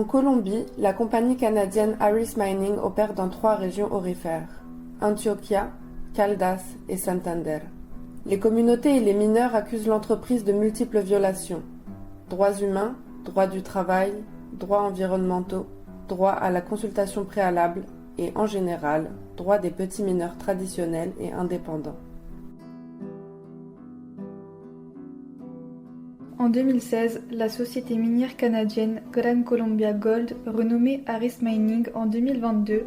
Colombie, la compagnie canadienne Aris Mining opère dans 3 régions aurifères, Antioquia, Caldas et Santander. Les communautés et les mineurs accusent l'entreprise de multiples violations. Droits humains, droit du travail, droits environnementaux, droit à la consultation préalable et, en général, droits des petits mineurs traditionnels et indépendants. En 2016, la société minière canadienne Gran Colombia Gold, renommée Aris Mining en 2022,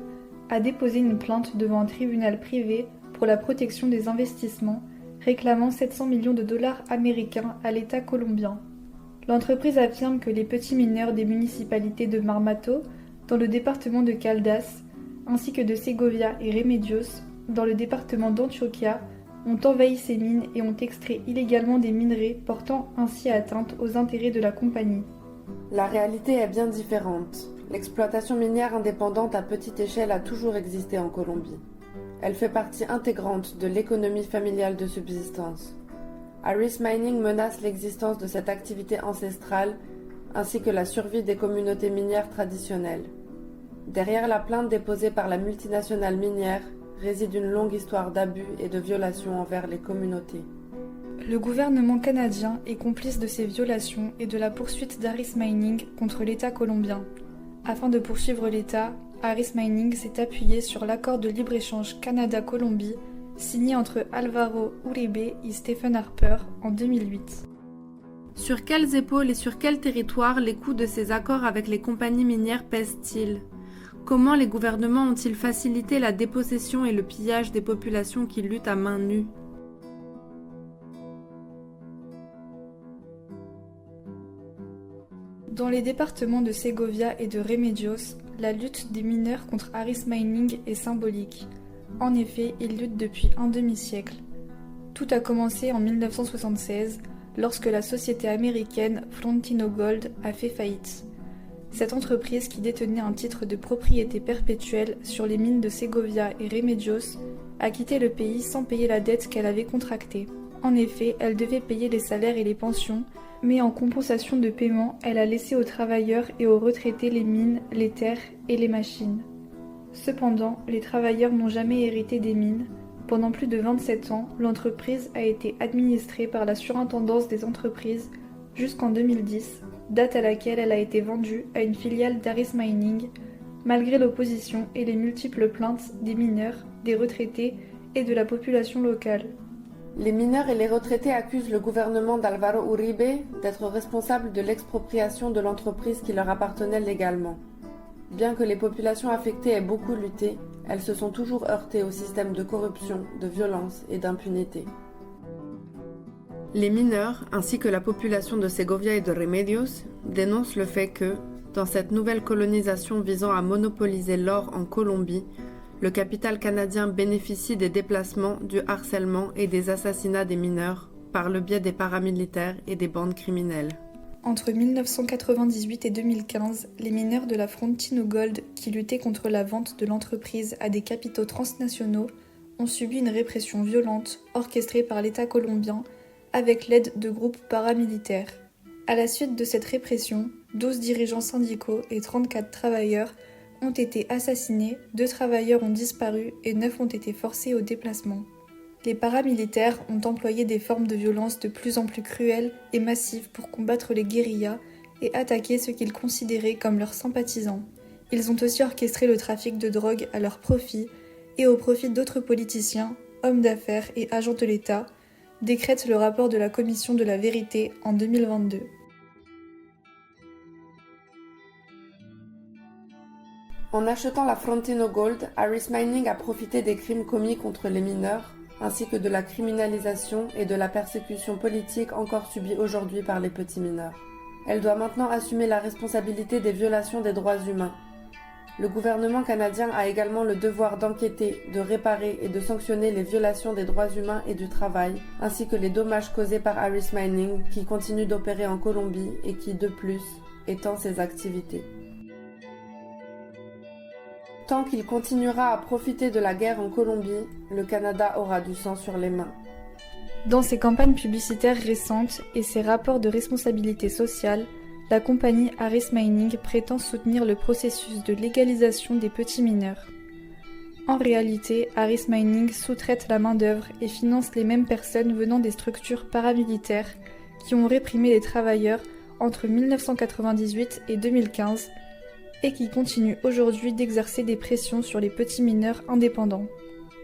a déposé une plainte devant un tribunal privé pour la protection des investissements, réclamant 700 millions de dollars américains à l'État colombien. L'entreprise affirme que les petits mineurs des municipalités de Marmato, dans le département de Caldas, ainsi que de Segovia et Remedios, dans le département d'Antioquia, ont envahi ces mines et ont extrait illégalement des minerais portant ainsi atteinte aux intérêts de la compagnie. La réalité est bien différente. L'exploitation minière indépendante à petite échelle a toujours existé en Colombie. Elle fait partie intégrante de l'économie familiale de subsistance. Aris Mining menace l'existence de cette activité ancestrale ainsi que la survie des communautés minières traditionnelles. Derrière la plainte déposée par la multinationale minière réside une longue histoire d'abus et de violations envers les communautés. Le gouvernement canadien est complice de ces violations et de la poursuite d'Aris Mining contre l'État colombien. Afin de poursuivre l'État, Aris Mining s'est appuyé sur l'accord de libre-échange Canada-Colombie signé entre Álvaro Uribe et Stephen Harper en 2008. Sur quelles épaules et sur quel territoire les coûts de ces accords avec les compagnies minières pèsent-ils ? Comment les gouvernements ont-ils facilité la dépossession et le pillage des populations qui luttent à main nue ? Dans les départements de Segovia et de Remedios, la lutte des mineurs contre Aris Mining est symbolique. En effet, ils luttent depuis un demi-siècle. Tout a commencé en 1976, lorsque la société américaine Frontino Gold a fait faillite. Cette entreprise, qui détenait un titre de propriété perpétuelle sur les mines de Segovia et Remedios, a quitté le pays sans payer la dette qu'elle avait contractée. En effet, elle devait payer les salaires et les pensions, mais en compensation de paiement, elle a laissé aux travailleurs et aux retraités les mines, les terres et les machines. Cependant, les travailleurs n'ont jamais hérité des mines. Pendant plus de 27 ans, l'entreprise a été administrée par la surintendance des entreprises jusqu'en 2010, date à laquelle elle a été vendue à une filiale d'Aris Mining, malgré l'opposition et les multiples plaintes des mineurs, des retraités et de la population locale. Les mineurs et les retraités accusent le gouvernement d'Álvaro Uribe d'être responsable de l'expropriation de l'entreprise qui leur appartenait légalement. Bien que les populations affectées aient beaucoup lutté, elles se sont toujours heurtées au système de corruption, de violence et d'impunité. Les mineurs, ainsi que la population de Segovia et de Remedios, dénoncent le fait que, dans cette nouvelle colonisation visant à monopoliser l'or en Colombie, le capital canadien bénéficie des déplacements, du harcèlement et des assassinats des mineurs par le biais des paramilitaires et des bandes criminelles. Entre 1998 et 2015, les mineurs de la Frontino Gold, qui luttaient contre la vente de l'entreprise à des capitaux transnationaux, ont subi une répression violente orchestrée par l'État colombien avec l'aide de groupes paramilitaires. À la suite de cette répression, 12 dirigeants syndicaux et 34 travailleurs ont été assassinés, 2 travailleurs ont disparu et 9 ont été forcés au déplacement. Les paramilitaires ont employé des formes de violence de plus en plus cruelles et massives pour combattre les guérillas et attaquer ceux qu'ils considéraient comme leurs sympathisants. Ils ont aussi orchestré le trafic de drogue à leur profit et au profit d'autres politiciens, hommes d'affaires et agents de l'État, décrète le rapport de la Commission de la Vérité en 2022. En achetant la Frontino Gold, Aris Mining a profité des crimes commis contre les mineurs, ainsi que de la criminalisation et de la persécution politique encore subie aujourd'hui par les petits mineurs. Elle doit maintenant assumer la responsabilité des violations des droits humains. Le gouvernement canadien a également le devoir d'enquêter, de réparer et de sanctionner les violations des droits humains et du travail, ainsi que les dommages causés par Aris Mining, qui continue d'opérer en Colombie et qui, de plus, étend ses activités. Tant qu'il continuera à profiter de la guerre en Colombie, le Canada aura du sang sur les mains. Dans ses campagnes publicitaires récentes et ses rapports de responsabilité sociale, la compagnie Harris Mining prétend soutenir le processus de légalisation des petits mineurs. En réalité, Harris Mining sous-traite la main-d'œuvre et finance les mêmes personnes venant des structures paramilitaires qui ont réprimé les travailleurs entre 1998 et 2015 et qui continuent aujourd'hui d'exercer des pressions sur les petits mineurs indépendants.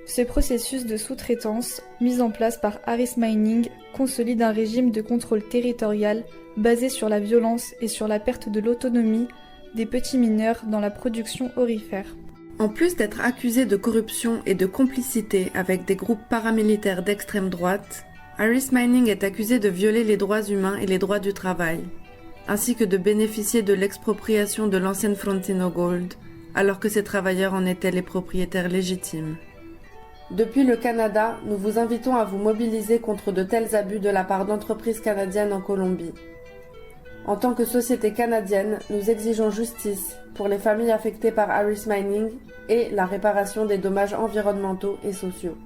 Ce processus de sous-traitance, mis en place par Harris Mining, consolide un régime de contrôle territorial basé sur la violence et sur la perte de l'autonomie des petits mineurs dans la production aurifère. En plus d'être accusé de corruption et de complicité avec des groupes paramilitaires d'extrême droite, Harris Mining est accusé de violer les droits humains et les droits du travail, ainsi que de bénéficier de l'expropriation de l'ancienne Frontino Gold, alors que ces travailleurs en étaient les propriétaires légitimes. Depuis le Canada, nous vous invitons à vous mobiliser contre de tels abus de la part d'entreprises canadiennes en Colombie. En tant que société canadienne, nous exigeons justice pour les familles affectées par Harris Mining et la réparation des dommages environnementaux et sociaux.